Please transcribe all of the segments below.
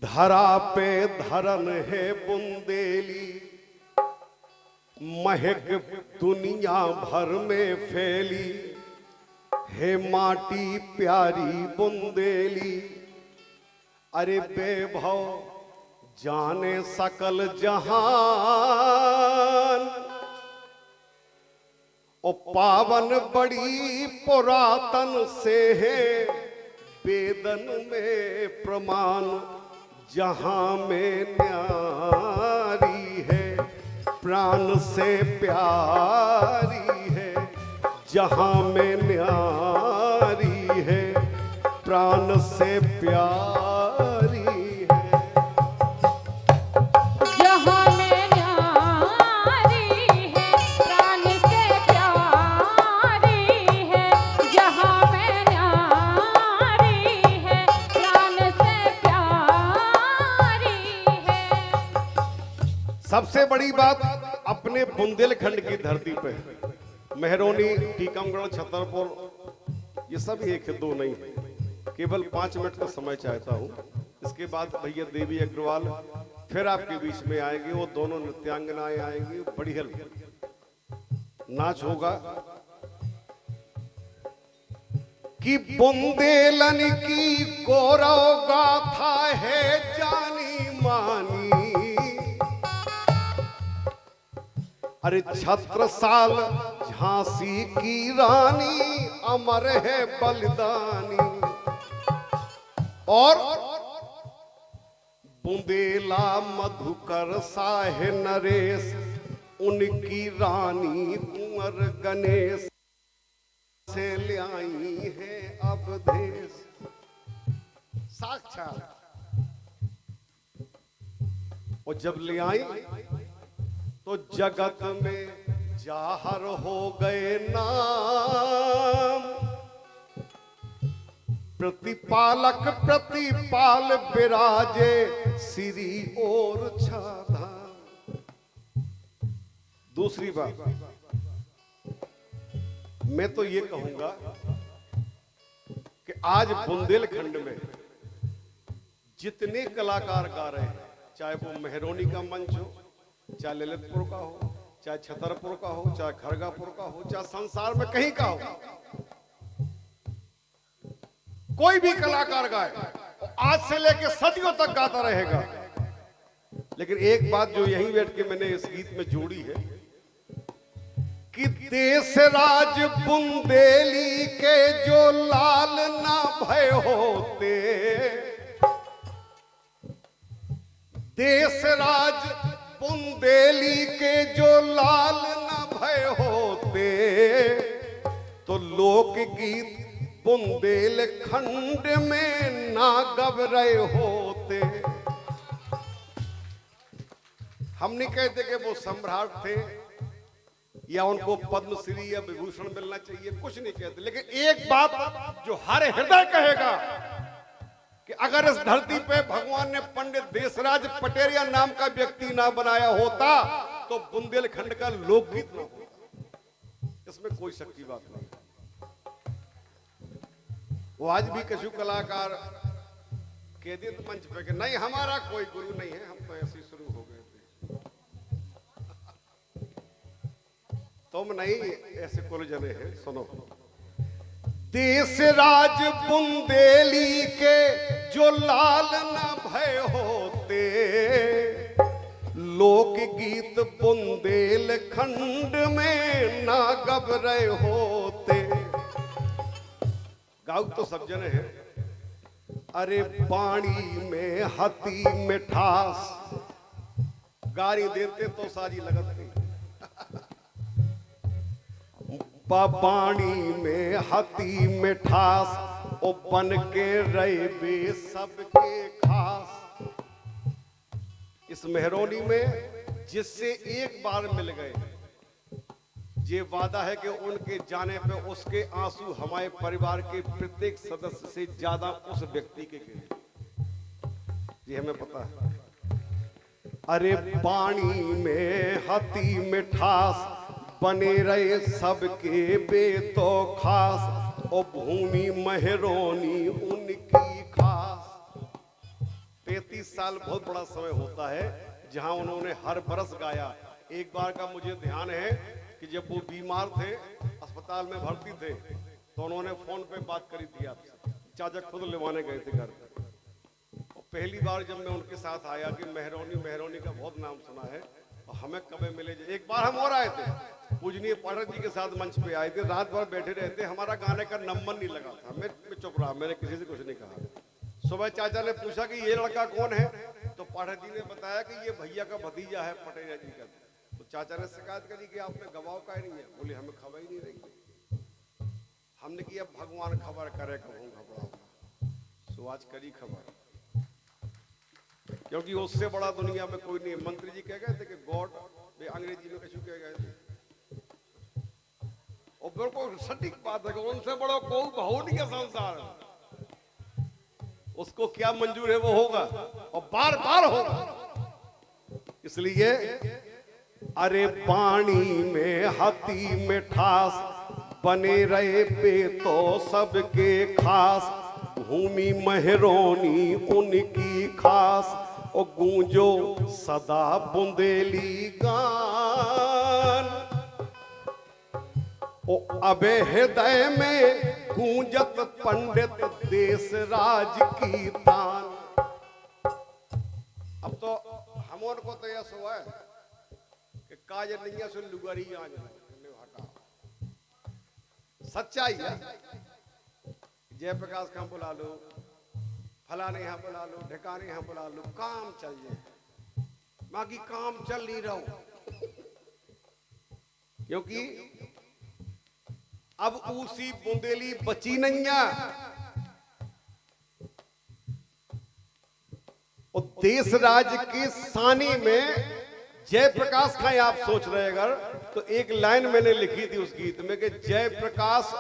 धरा पे धरन है बुंदेली, महक दुनिया भर में फैली है माटी प्यारी बुंदेली। अरे बेभव जाने सकल जहान, ओ पावन बड़ी पुरातन से है वेदन में प्रमाण। जहां में न्यारी है प्राण से प्यारी है, जहां में न्यारी है प्राण से प्यारी है। जहां में न्यारी है प्राण से प्यारी है, जहां में न्यारी है प्राण से प्यारी है। सबसे बड़ी बात अपने बुंदेलखंड की धरती पे मेहरौनी, टीकमगढ़, छतरपुर, ये सब एक है, दो नहीं। केवल 5 मिनट का समय चाहता हूँ। इसके बाद भैया देवी अग्रवाल फिर आपके बीच में आएंगे। वो दोनों नृत्यांगनाएं आएंगी, बढ़िया नाच होगा। कि बुंदेलन की गौरव गाथा है जानी मानी। अरे छत्रसाल झांसी की रानी अमर है बलिदानी। और बुंदेला मधुकर साहे नरेश, उनकी रानी कुंवर गणेश से ले आई है अवधेश। साक्षात और जब ले आई तो जगत में जाहर हो गए नाम। प्रतिपालक प्रतिपाल विराजे सिरी और छाधा। दूसरी बात मैं तो ये कहूंगा कि आज बुंदेलखंड में जितने कलाकार गा रहे हैं, चाहे वो मेहरौनी का मंच हो, चाहे ललितपुर का हो, चाहे छतरपुर का हो, चाहे खरगापुर का हो, चाहे संसार में कहीं का हो, कोई भी कलाकार गाए आज से लेकर सदियों तक गाता रहेगा। लेकिन एक बात जो यहीं बैठ के मैंने इस गीत में जोड़ी है कि देश राज बुंदेली के जो लाल ना भय होते, देश राज बुंदेली के जो लाल न भय होते, तो लोकगीत बुंदेलखंड में ना गव रहे होते। हम नहीं कहते कि वो सम्राट थे या उनको पद्मश्री या विभूषण मिलना चाहिए, कुछ नहीं कहते। लेकिन एक बात जो हर हृदय कहेगा कि अगर इस धरती पे भगवान ने पंडित देशराज पटेरिया नाम का व्यक्ति ना बनाया होता तो बुंदेलखंड का लोकगीत ना होता। इसमें कोई शक की बात नहीं। वो आज भी कछु कलाकार कह दिए मंच पे कि नहीं हमारा कोई गुरु नहीं है, हम तो ऐसे ही शुरू हो गए थे। तुम नहीं, ऐसे कुल जने हैं। सुनो, देश राज बुंदेली के जो लाल न भय होते, लोकगीत बुंदेलखंड में ना गब रहे होते। गाऊ तो सब जने हैं। अरे बाणी में हती मिठास, गारी देते तो सारी लगत नहीं। बाणी में हती मिठास, ओ बन के रहे बे सबके खास। इस मेहरौनी में जिससे एक बार मिल गए, ये वादा है कि उनके जाने पे उसके आंसू हमारे परिवार के प्रत्येक सदस्य से ज्यादा उस व्यक्ति के गिरे। ये हमें पता है। अरे बाणी में हती मिठास, बने रहे सबके बेतो खास। ओ भूमि मेहरौनी उनकी खास। 35 साल बहुत बड़ा समय होता है जहां उन्होंने हर बरस गाया। एक बार का मुझे ध्यान है कि जब वो बीमार थे, अस्पताल में भर्ती थे, तो उन्होंने फोन पे बात करी थी आपसे। चाचा खुद लेवाने गए थे घर पे। और पहली बार जब मैं उनके साथ आया कि मेहरौनी मेहरौनी का बहुत नाम सुना है और हमें कभी मिले। एक बार हम और आए थे, पूजनीय पाठक जी के साथ मंच पे आए थे, रात भर बैठे रहते, हमारा गाने का नंबर नहीं लगा था। मैं चुप रहा, मैंने किसी से कुछ नहीं कहा। सुबह चाचा ने पूछा कि ये लड़का कौन है, तो पाठक जी ने बताया कि ये भैया का भतीजा है पटेजा जी का। तो चाचा ने शिकायत करी कि आपने गवाह का ही नहीं है। बोले हमें खबर ही नहीं रही। हमने कि अब भगवान खबर करे कहूँ घबराऊंगा। सो आज करी खबर, क्योंकि उससे बड़ा दुनिया में कोई नहीं। मंत्री जी कह गए थे कि गॉड, वे अंग्रेजी में कछु कह गए थे, और बिल्कुल सटीक बात है कि उनसे बड़ा कोई भाव नहीं है संसार में। उसको क्या मंजूर है वो होगा, और बार बार होगा। इसलिए अरे पानी में हाथी में ठास, बने रहे पे तो सबके खास। भूमि मेहरौनी उनकी खास, और गूंजो सदा बुंदेली गान। ओ अबे हृदय में गूंजत पंडित देश राज की तान। अब तो हमों को तो यह हुआ है कि काज नहीं सुन लुगारी आज हटा। सच्चाई है। जयप्रकाश कहाँ बुला लो, फलाने यहाँ बुला लो, ढिकाने यहाँ बुला लो, काम चल जाए। बाकी काम चल नहीं रहा, क्योंकि अब उसी बुंदेली बची नहीं है। और देश राज के सानी में जयप्रकाश का आप सोच रहे अगर, तो एक लाइन मैंने लिखी थी उस गीत में कि जयप्रकाश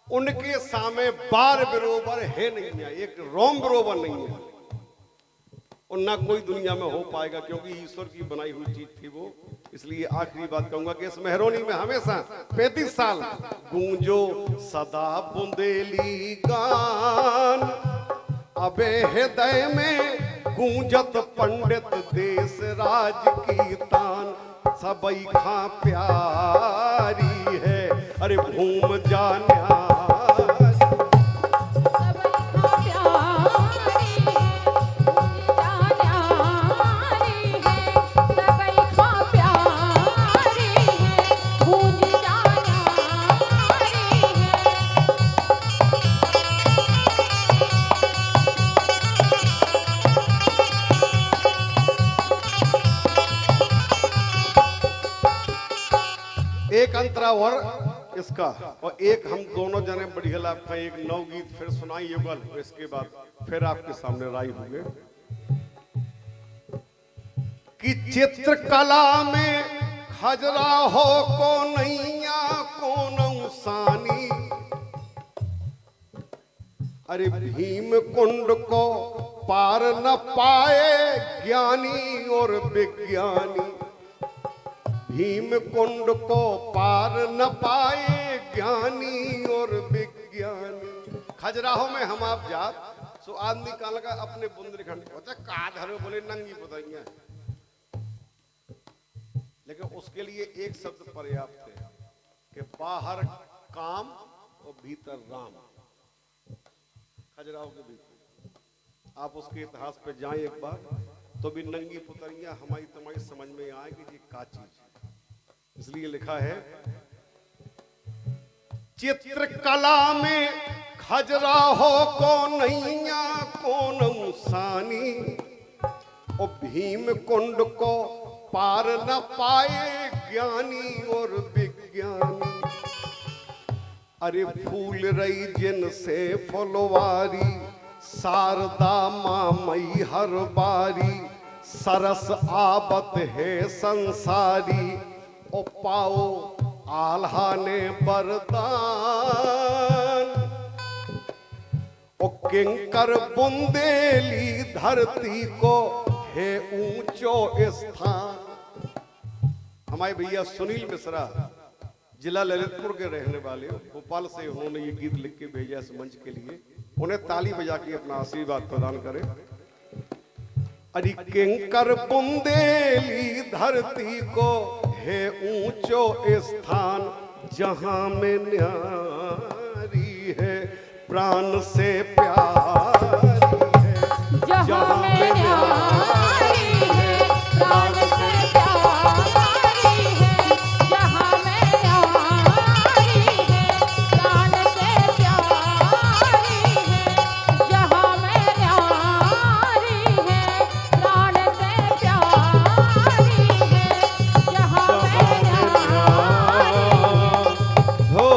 उनके सामने बार बरोबर है नहीं है, एक रोम बरोबर नहीं है, और ना कोई दुनिया में हो पाएगा, क्योंकि ईश्वर की बनाई हुई चीज थी वो। इसलिए आखिरी बात कहूंगा कि इस मेहरौनी में हमेशा 35 साल गूंजो सदा बुंदेली गान। अबे हृदय में गूंजत पंडित देश राज की तान। सबई खा प्यारी है अरे भूम जान्या। एक अंतरा और इसका, और एक हम दोनों जने बढ़िया आपका एक नवगीत फिर सुनाई युगल, इसके बाद फिर आपके सामने राय होंगे कि चित्रकला में खजुराहो को नैया को नौसानी। अरे भीम कुंड को पार न पाए ज्ञानी और विज्ञानी। भीम कुंड को पार न पाए ज्ञानी और विज्ञानी। खजुराहो में हम आप जात सो आदमी का लगा अपने बुंदेलखंड का धरो बोले नंगी बुदाइयां, लेकिन उसके लिए एक शब्द पर्याप्त है कि बाहर काम और भीतर राम। खजुराहो के भीतर आप उसके इतिहास पे जाएं एक बार, तो भी नंगी पुतरियां हमारी तुम्हारी समझ में आएगी ये का चीज। इसलिए लिखा है चित्रकला में खजुराहो को नैया को नौसानी। और भीम कुंड को पार न पाए ज्ञानी और विज्ञानी। अरे फूल रही जिनसे फुलवारी, शारदा मां मई हर बारी। सरस आबत है संसारी, ओ पाओ आल्हा ने वरदान। ओ किंकर बुंदेली धरती को है ऊंचो स्थान। हमारे भैया सुनील मिश्रा जिला ललितपुर के रहने वाले, भोपाल से उन्होंने ये गीत लिख के भेजा इस मंच के लिए। उन्हें ताली बजा के अपना आशीर्वाद प्रदान करें। अरे किंकर बुंदेली धरती को है ऊंचो स्थान, जहां में न्यारी है प्राण से प्यारी है, जहाँ में न्यारी है प्राण से प्यारी है, जहाँ में न्यारी है प्राण से प्यारी है, जहाँ में न्यारी है प्राण से प्यारी है, जहाँ में न्यारी हो।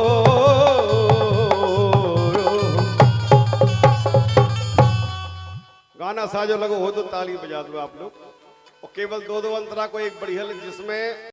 गाना साजो लगो हो तो ताली बजा दो आप लोग, और केवल दो दो अंतरा को एक बढ़िया जिसमें